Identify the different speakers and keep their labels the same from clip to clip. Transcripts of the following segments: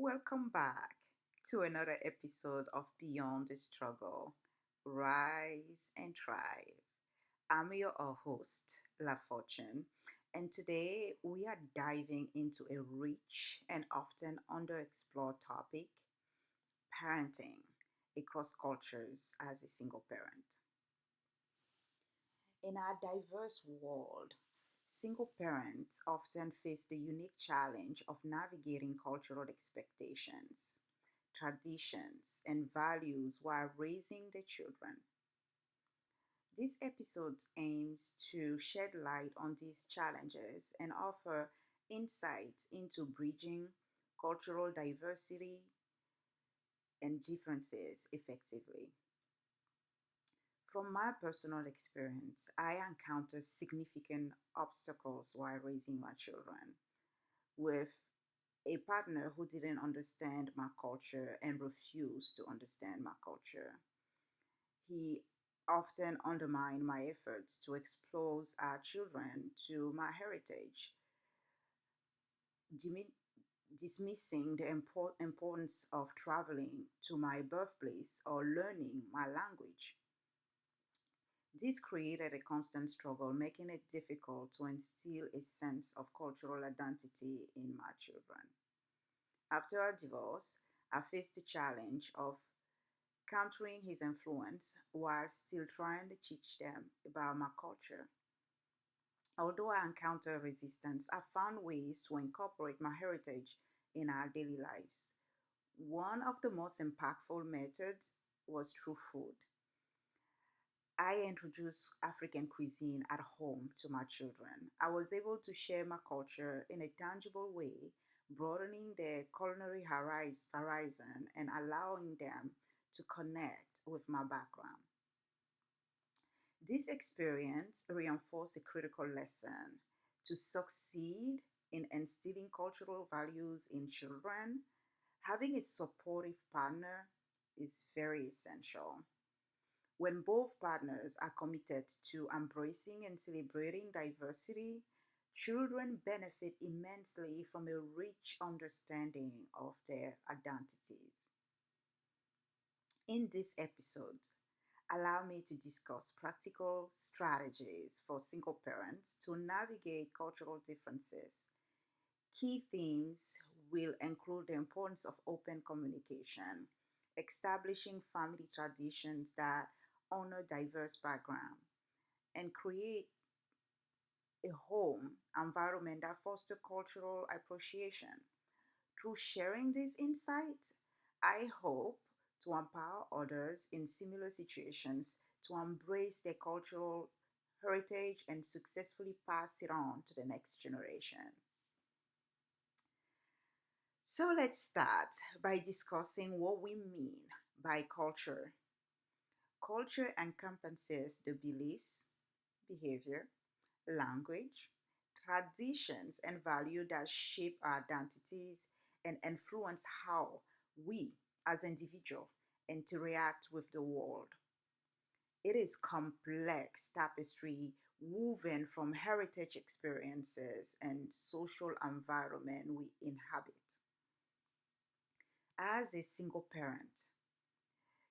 Speaker 1: Welcome back to another episode of Beyond the Struggle Rise and Thrive. I'm your host, La Fortune, and today we are diving into a rich and often underexplored topic: parenting across cultures as a single parent. In our diverse world, single parents often face the unique challenge of navigating cultural expectations, traditions, and values while raising their children. This episode aims to shed light on these challenges and offer insights into bridging cultural diversity and differences effectively. From my personal experience, I encountered significant obstacles while raising my children with a partner who didn't understand my culture and refused to understand my culture. He often undermined my efforts to expose our children to my heritage, dimi- dismissing the importance of traveling to my birthplace or learning my language. This created a constant struggle, making it difficult to instill a sense of cultural identity in my children. After our divorce, I faced the challenge of countering his influence while still trying to teach them about my culture. Although I encountered resistance, I found ways to incorporate my heritage in our daily lives. One of the most impactful methods was through food. I introduced African cuisine at home to my children. I was able to share my culture in a tangible way, broadening their culinary horizon and allowing them to connect with my background. This experience reinforced a critical lesson: to succeed in instilling cultural values in children, having a supportive partner is very essential. When both partners are committed to embracing and celebrating diversity, children benefit immensely from a rich understanding of their identities. In this episode, allow me to discuss practical strategies for single parents to navigate cultural differences. Key themes will include the importance of open communication, establishing family traditions that honor diverse backgrounds, and create a home environment that fosters cultural appreciation. Through sharing these insights, I hope to empower others in similar situations to embrace their cultural heritage and successfully pass it on to the next generation. So let's start by discussing what we mean by culture. Culture encompasses the beliefs, behavior, language, traditions, and values that shape our identities and influence how we as individuals interact with the world. It is complex tapestry woven from heritage experiences and social environment we inhabit. As a single parent,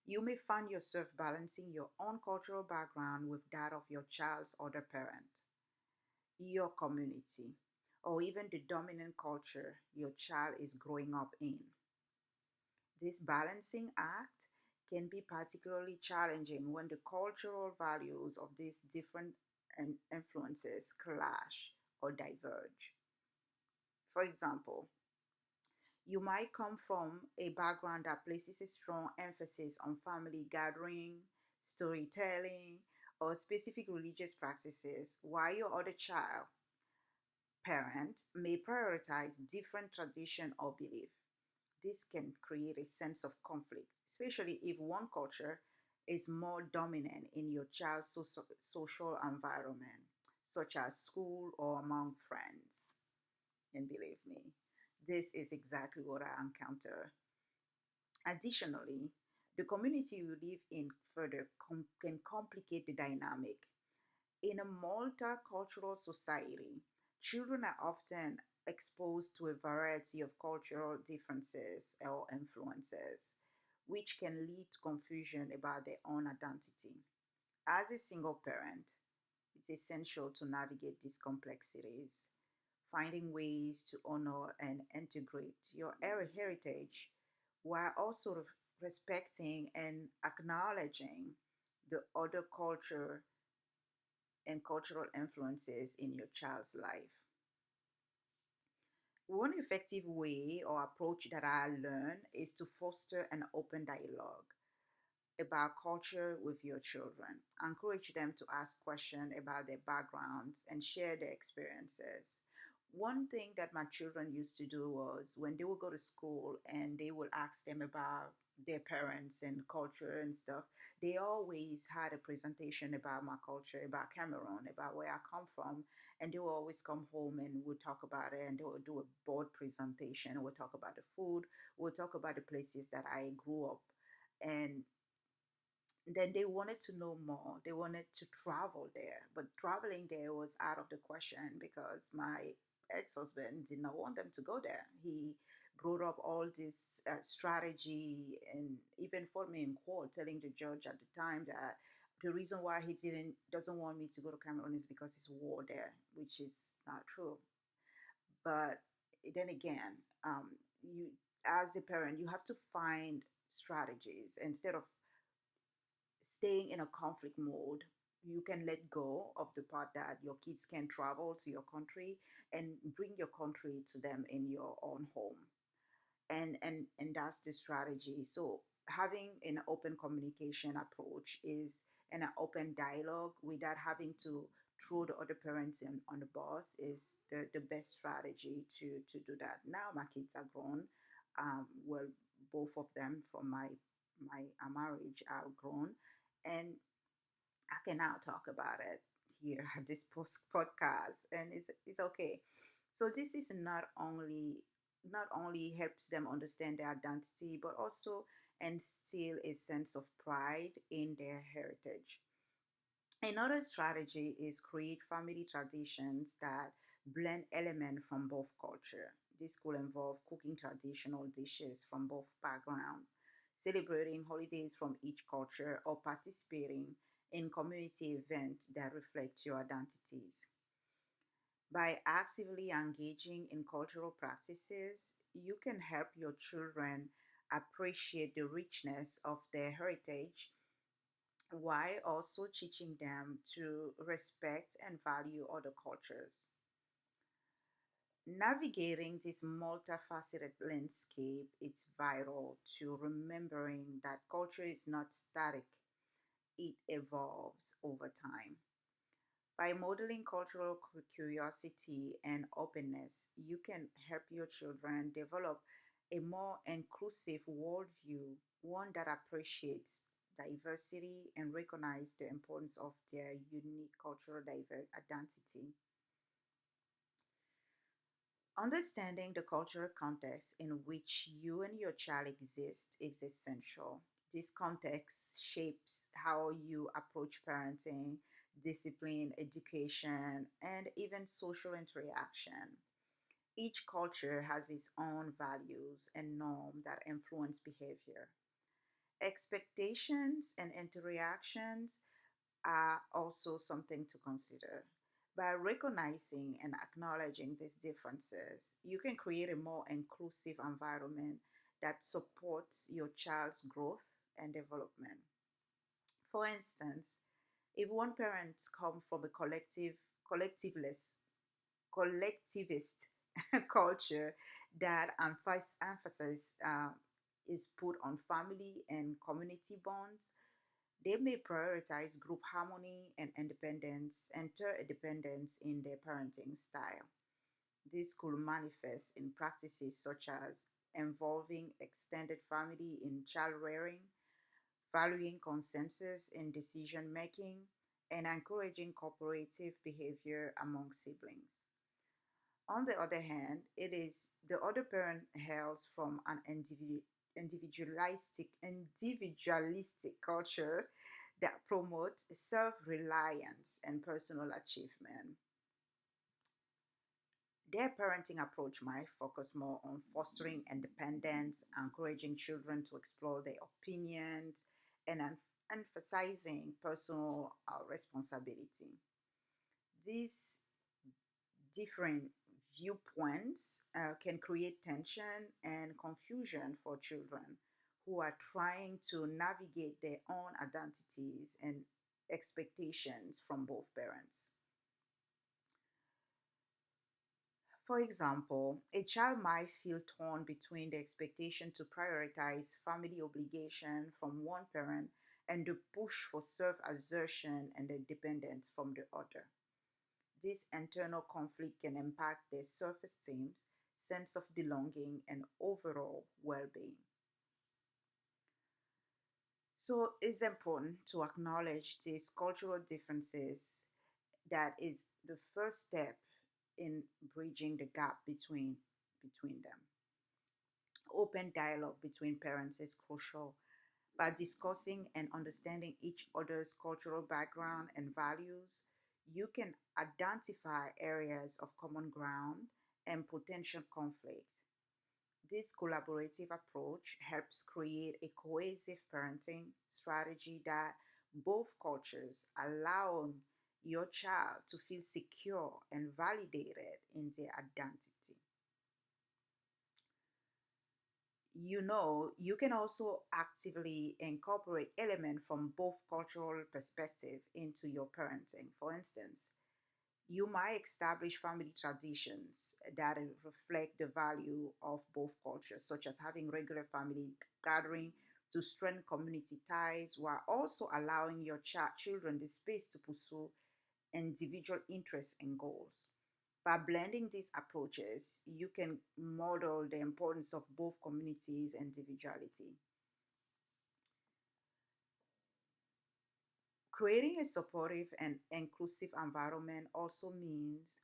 Speaker 1: you may find yourself balancing your own cultural background with that of your child's other parent, your community, or even the dominant culture your child is growing up in. This balancing act can be particularly challenging when the cultural values of these different influences clash or diverge. For example, you might come from a background that places a strong emphasis on family gathering, storytelling, or specific religious practices, while your other child parent may prioritize different tradition or belief. This can create a sense of conflict, especially if one culture is more dominant in your child's social environment, such as school or among friends. And believe me, this is exactly what I encounter. Additionally, the community you live in can complicate the dynamic. In a multicultural society, children are often exposed to a variety of cultural differences or influences, which can lead to confusion about their own identity. As a single parent, it's essential to navigate these complexities, finding ways to honor and integrate your heritage while also respecting and acknowledging the other culture and cultural influences in your child's life. One effective way or approach that I learned is to foster an open dialogue about culture with your children. Encourage them to ask questions about their backgrounds and share their experiences. One thing that my children used to do was when they would go to school and they would ask them about their parents and culture and stuff, they always had a presentation about my culture, about Cameroon, about where I come from. And they will always come home and we'll talk about it, and they will do a board presentation. We'll talk about the food, we'll talk about the places that I grew up. And then they wanted to know more. They wanted to travel there, but traveling there was out of the question because my ex-husband did not want them to go there. He brought up all this strategy and even fought me in court, telling the judge at the time that the reason why he didn't doesn't want me to go to Cameroon is because it's war there, which is not true. But then again, you as a parent, you have to find strategies instead of staying in a conflict mode. You can let go of the part that your kids can travel to your country and bring your country to them in your own home. And that's the strategy. So having an open communication approach is an open dialogue without having to throw the other parents in on the bus is the best strategy to do that. Now my kids are grown. Well, both of them from my marriage are grown, and I can now talk about it here at this post podcast, and it's okay. So this is not only helps them understand their identity, but also instill a sense of pride in their heritage. Another strategy is create family traditions that blend elements from both culture. This could involve cooking traditional dishes from both backgrounds, celebrating holidays from each culture, or participating in community events that reflect your identities. By actively engaging in cultural practices, you can help your children appreciate the richness of their heritage while also teaching them to respect and value other cultures. Navigating this multifaceted landscape is vital to remembering that culture is not static, it evolves over time. By modeling cultural curiosity and openness, you can help your children develop a more inclusive worldview, one that appreciates diversity and recognizes the importance of their unique cultural identity. Understanding the cultural context in which you and your child exist is essential. This context shapes how you approach parenting, discipline, education, and even social interaction. Each culture has its own values and norms that influence behavior. Expectations and interactions are also something to consider. By recognizing and acknowledging these differences, you can create a more inclusive environment that supports your child's growth and development. For instance, if one parent comes from a collectiveless, collectivist culture that emphasis is put on family and community bonds, they may prioritize group harmony and independence, interdependence in their parenting style. This could manifest in practices such as involving extended family in child rearing, valuing consensus in decision making, and encouraging cooperative behavior among siblings. On the other hand, it is the other parent hails from an individualistic culture that promotes self-reliance and personal achievement. Their parenting approach might focus more on fostering independence, encouraging children to explore their opinions, and emphasizing personal responsibility. These different viewpoints can create tension and confusion for children who are trying to navigate their own identities and expectations from both parents. For example, a child might feel torn between the expectation to prioritize family obligation from one parent and the push for self assertion and independence from the other. This internal conflict can impact their self esteem, sense of belonging, and overall well being. So, it's important to acknowledge these cultural differences. That is the first step in bridging the gap between them. Open dialogue between parents is crucial. By discussing and understanding each other's cultural background and values, you can identify areas of common ground and potential conflict. This collaborative approach helps create a cohesive parenting strategy that both cultures allowing your child to feel secure and validated in their identity. You can also actively incorporate elements from both cultural perspective into your parenting. For instance, you might establish family traditions that reflect the value of both cultures, such as having regular family gathering to strengthen community ties, while also allowing your children the space to pursue individual interests and goals. By blending these approaches, you can model the importance of both communities' individuality. Creating a supportive and inclusive environment also means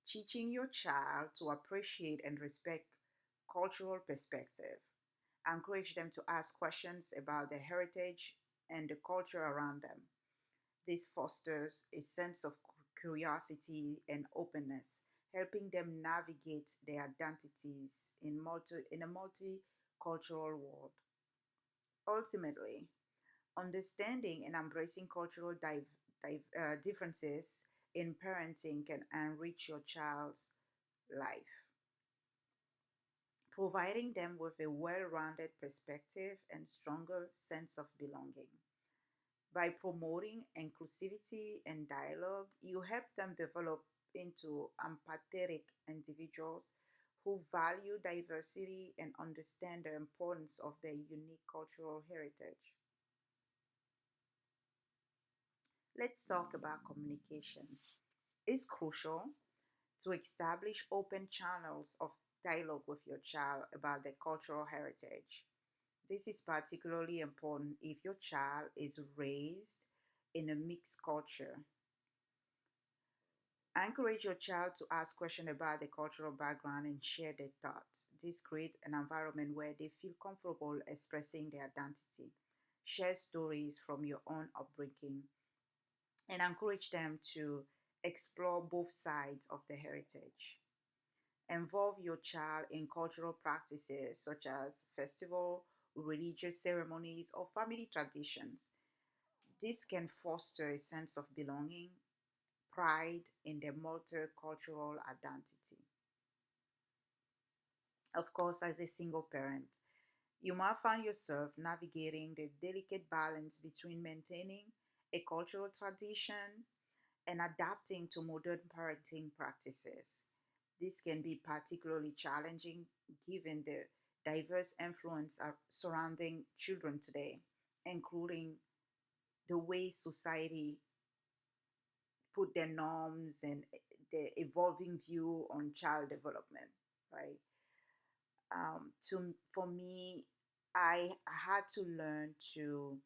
Speaker 1: teaching your child to appreciate and respect cultural perspective. Encourage them to ask questions about their heritage and the culture around them. This fosters a sense of curiosity and openness, helping them navigate their identities in a multicultural world. Ultimately, understanding and embracing cultural differences in parenting can enrich your child's life, providing them with a well rounded perspective and stronger sense of belonging. By promoting inclusivity and dialogue, you help them develop into empathetic individuals who value diversity and understand the importance of their unique cultural heritage. Let's talk about communication. It's crucial to establish open channels of dialogue with your child about their cultural heritage. This is particularly important if your child is raised in a mixed culture. Encourage your child to ask questions about their cultural background and share their thoughts. This creates an environment where they feel comfortable expressing their identity. Share stories from your own upbringing and encourage them to explore both sides of the heritage. Involve your child in cultural practices such as festival, religious ceremonies, or family traditions. This can foster a sense of belonging, pride in their multicultural identity. Of course, as a single parent, you might find yourself navigating the delicate balance between maintaining a cultural tradition and adapting to modern parenting practices. This can be particularly challenging given the diverse influence surrounding children today, including the way society put their norms and the evolving view on child development, right? For me, I had to learn to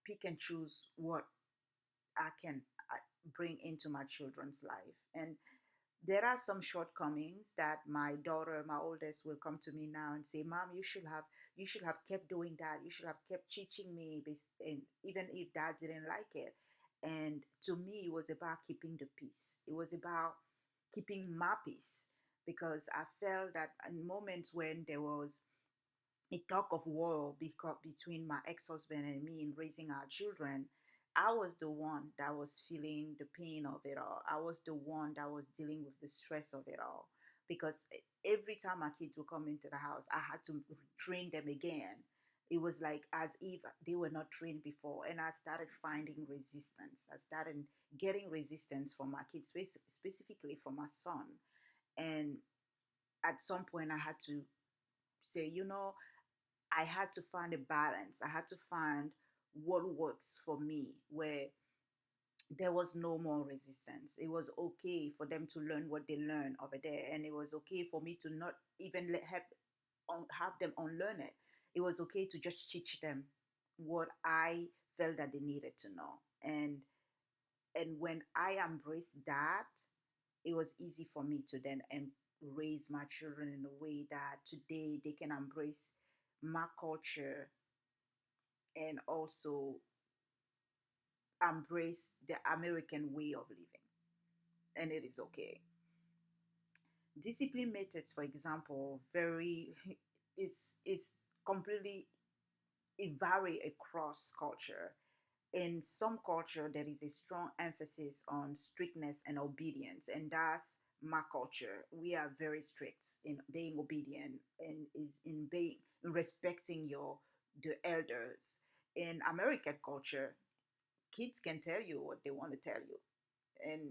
Speaker 1: pick and choose what I can bring into my children's life. And there are some shortcomings that my daughter, my oldest, will come to me now and say, "Mom, you should have kept doing that. You should have kept teaching me this." And even if Dad didn't like it, And to me, it was about keeping the peace. It was about keeping my peace, because I felt that in moments when there was a talk of war between my ex-husband and me in raising our children, I was the one that was feeling the pain of it all. I was the one that was dealing with the stress of it all, because every time my kids would come into the house, I had to train them again. It was like as if they were not trained before, and I started finding resistance. I started getting resistance from my kids, specifically from my son. And at some point, I had to say, I had to find a balance. I had to find what works for me, where there was no more resistance. It was okay for them to learn what they learn over there, and it was okay for me to not even have them unlearn it. It was okay to just teach them what I felt that they needed to know. And when I embraced that, it was easy for me to then and raise my children in a way that today they can embrace my culture and also embrace the American way of living. And it is okay. Discipline methods, for example, very is completely, it vary across culture. In some culture, there is a strong emphasis on strictness and obedience, and that's my culture. We are very strict in being obedient, and is in being in respecting the elders. In American culture, kids can tell you what they want to tell you, and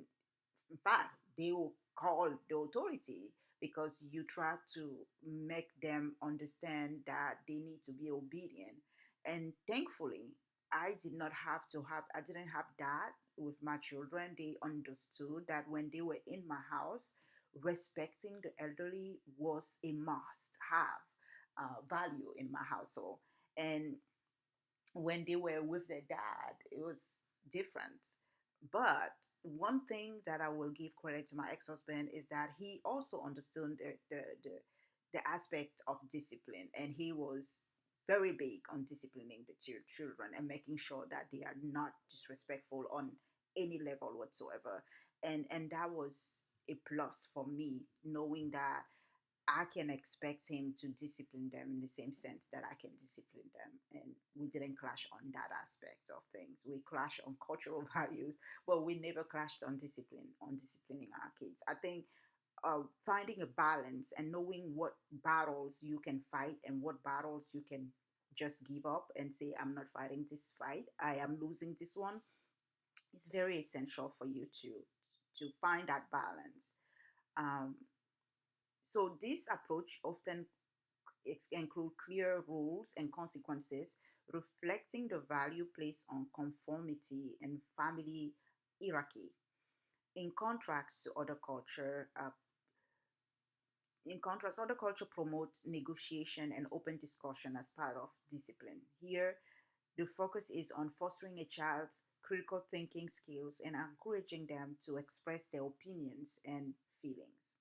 Speaker 1: in fact, they will call the authority because you try to make them understand that they need to be obedient. And thankfully, I didn't have that with my children. They understood that when they were in my house, respecting the elderly was a must have value in my household. And when they were with their dad, it was different. But one thing that I will give credit to my ex-husband is that he also understood the aspect of discipline, and he was very big on disciplining the children and making sure that they are not disrespectful on any level whatsoever. And that was a plus for me, knowing that I can expect him to discipline them in the same sense that I can discipline them. And we didn't clash on that aspect of things. We clashed on cultural values, but we never clashed on discipline, on disciplining our kids. I think finding a balance and knowing what battles you can fight and what battles you can just give up and say, I'm not fighting this fight, I am losing this one, is very essential for you to find that balance. Um, so this approach often include clear rules and consequences, reflecting the value placed on conformity and family hierarchy. In contrast to other culture, other culture promote negotiation and open discussion as part of discipline. Here, the focus is on fostering a child's critical thinking skills and encouraging them to express their opinions and feelings.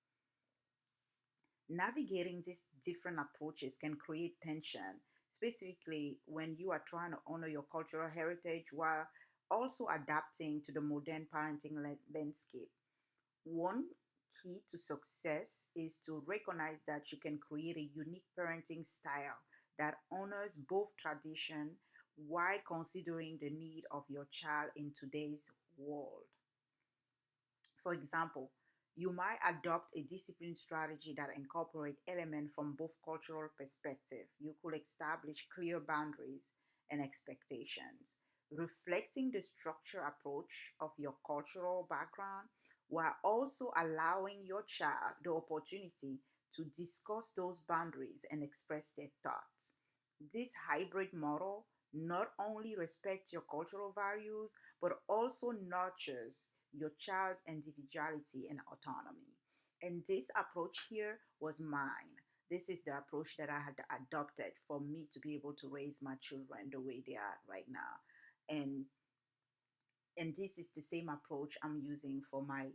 Speaker 1: Navigating these different approaches can create tension, specifically when you are trying to honor your cultural heritage while also adapting to the modern parenting landscape. One key to success is to recognize that you can create a unique parenting style that honors both tradition while considering the need of your child in today's world. For example, you might adopt a discipline strategy that incorporates elements from both cultural perspectives. You could establish clear boundaries and expectations, reflecting the structure approach of your cultural background while also allowing your child the opportunity to discuss those boundaries and express their thoughts. This hybrid model not only respects your cultural values but also nurtures your child's individuality and autonomy. And this approach here was mine. This is the approach that I had adopted for me to be able to raise my children the way they are right now. And and this is the same approach I'm using for my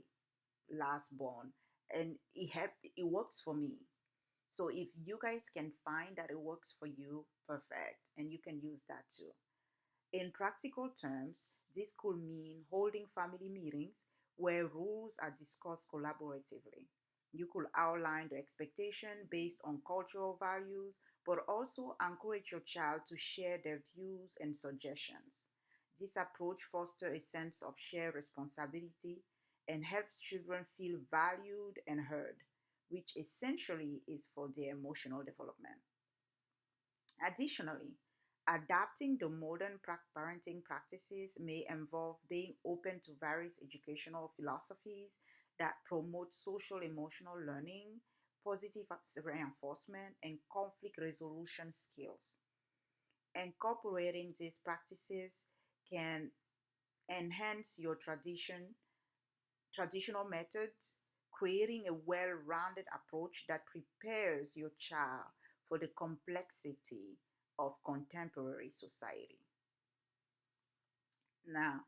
Speaker 1: last born. And it works for me. So if you guys can find that it works for you, perfect. And you can use that too. In practical terms, This could mean holding family meetings where rules are discussed collaboratively. You could outline the expectation based on cultural values, but also encourage your child to share their views and suggestions. This approach fosters a sense of shared responsibility and helps children feel valued and heard, which essentially is for their emotional development. Additionally, adapting the modern parenting practices may involve being open to various educational philosophies that promote social emotional learning, positive reinforcement, and conflict resolution skills. Incorporating these practices can enhance your traditional methods, creating a well-rounded approach that prepares your child for the complexity of contemporary society. Now,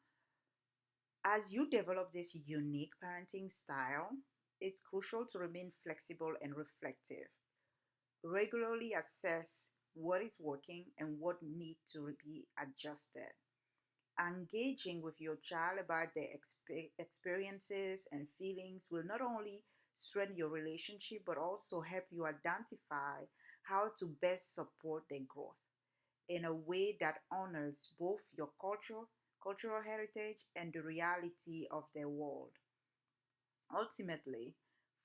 Speaker 1: as you develop this unique parenting style, it's crucial to remain flexible and reflective. Regularly assess what is working and what needs to be adjusted. Engaging with your child about their experiences and feelings will not only strengthen your relationship but also help you identify how to best support their growth in a way that honors both your cultural heritage and the reality of their world. Ultimately,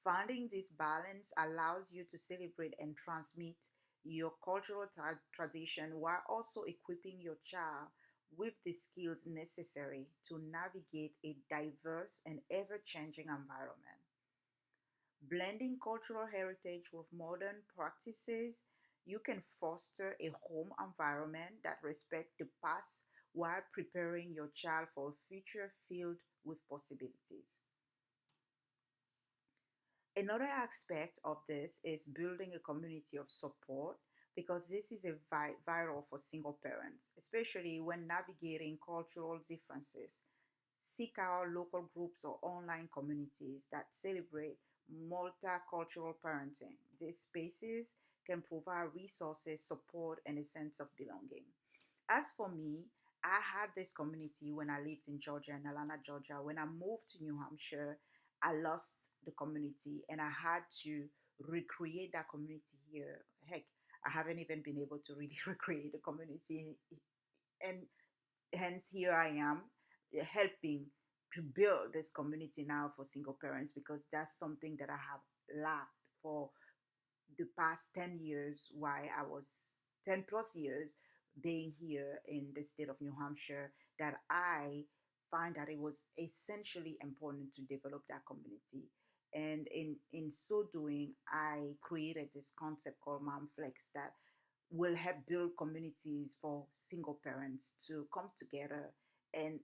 Speaker 1: finding this balance allows you to celebrate and transmit your cultural tradition while also equipping your child with the skills necessary to navigate a diverse and ever changing environment. Blending cultural heritage with modern practices, you can foster a home environment that respects the past while preparing your child for a future filled with possibilities. Another aspect of this is building a community of support because this is a vital for single parents, especially when navigating cultural differences. Seek out local groups or online communities that celebrate multicultural parenting. These spaces can provide resources, support, and a sense of belonging. As for me, I had this community when I lived in Georgia, in Atlanta, Georgia. When I moved to New Hampshire, I lost the community and I had to recreate that community here. Heck, I haven't even been able to really recreate the community. And hence, here I am helping to build this community now for single parents because that's something that I have lacked for the past 10 years while I was 10 plus years being here in the state of New Hampshire that I find that it was essentially important to develop that community. And in so doing, I created this concept called MomFlex that will help build communities for single parents to come together and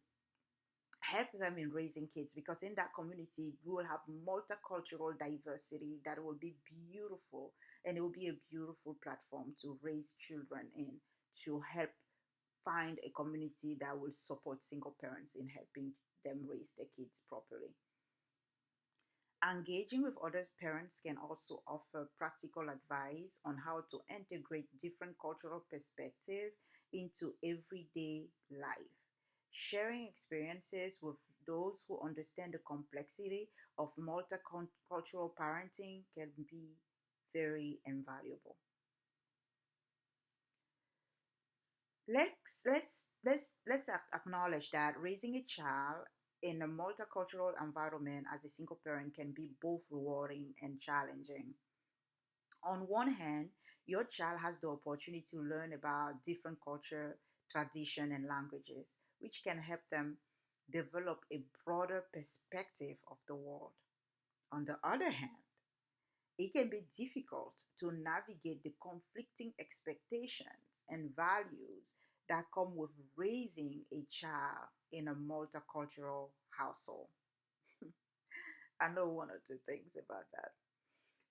Speaker 1: help them in raising kids because in that community we will have multicultural diversity that will be beautiful and it will be a beautiful platform to raise children in to help find a community that will support single parents in helping them raise their kids properly. Engaging with other parents can also offer practical advice on how to integrate different cultural perspectives into everyday life. Sharing experiences with those who understand the complexity of multicultural parenting can be very invaluable. Let's acknowledge that raising a child in a multicultural environment as a single parent can be both rewarding and challenging. On one hand, your child has the opportunity to learn about different culture, tradition, and languages, which can help them develop a broader perspective of the world. On the other hand, it can be difficult to navigate the conflicting expectations and values that come with raising a child in a multicultural household. I know one or two things about that.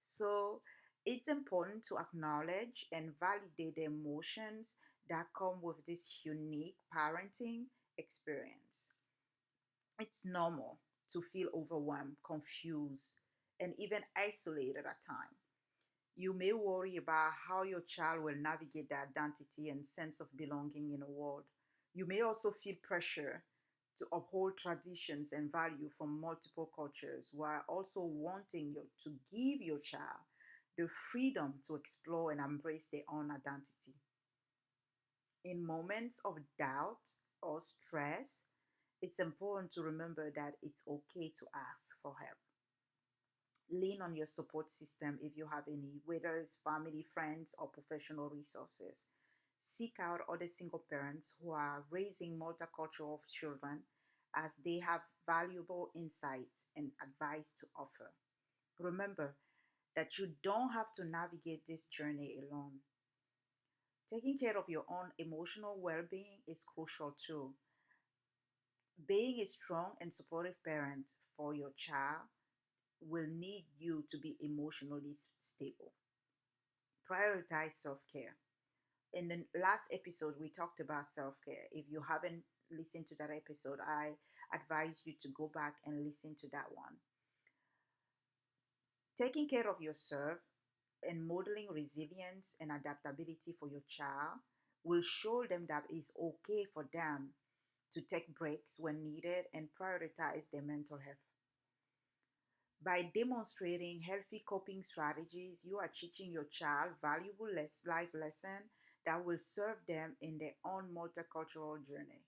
Speaker 1: So it's important to acknowledge and validate the emotions that come with this unique parenting experience. It's normal to feel overwhelmed, confused, and even isolated at times. You may worry about how your child will navigate their identity and sense of belonging in a world. You may also feel pressure to uphold traditions and value from multiple cultures while also wanting you to give your child the freedom to explore and embrace their own identity. In moments of doubt or stress, it's important to remember that it's okay to ask for help. Lean on your support system if you have any, whether it's family, friends, or professional resources. Seek out other single parents who are raising multicultural children as they have valuable insights and advice to offer. Remember that you don't have to navigate this journey alone. Taking care of your own emotional well being is crucial too. Being a strong and supportive parent for your child will need you to be emotionally stable. Prioritize self care. In the last episode, we talked about self care. If you haven't listened to that episode, I advise you to go back and listen to that one. Taking care of yourself and modeling resilience and adaptability for your child will show them that it's okay for them to take breaks when needed and prioritize their mental health. By demonstrating healthy coping strategies, you are teaching your child valuable life lessons that will serve them in their own multicultural journey.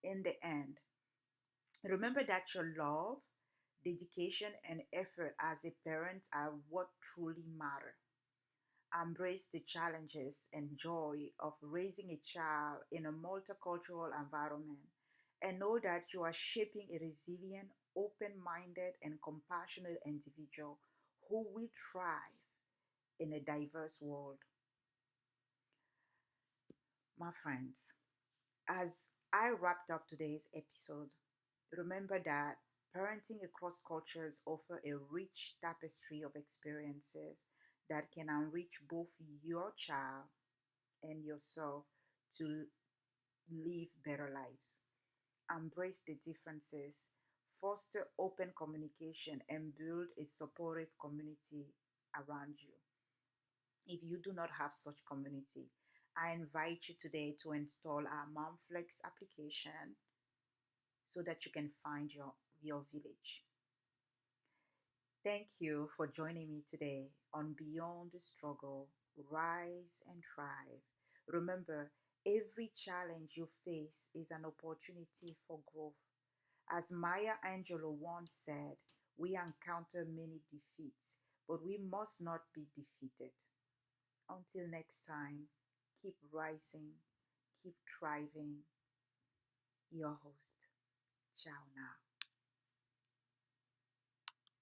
Speaker 1: In the end, remember that your love, dedication, and effort as a parent are what truly matter. Embrace the challenges and joy of raising a child in a multicultural environment and know that you are shaping a resilient, open minded, and compassionate individual who will thrive in a diverse world. My friends, as I wrapped up today's episode, remember that parenting across cultures offer a rich tapestry of experiences that can enrich both your child and yourself to live better lives. Embrace the differences, foster open communication, and build a supportive community around you. If you do not have such community, I invite you today to install our MomFlex application so that you can find your village. Thank you for joining me today on Beyond the Struggle, Rise and Thrive. Remember, every challenge you face is an opportunity for growth. As Maya Angelou once said, we encounter many defeats, but we must not be defeated. Until next time, keep rising, keep thriving. Your host. Ciao now.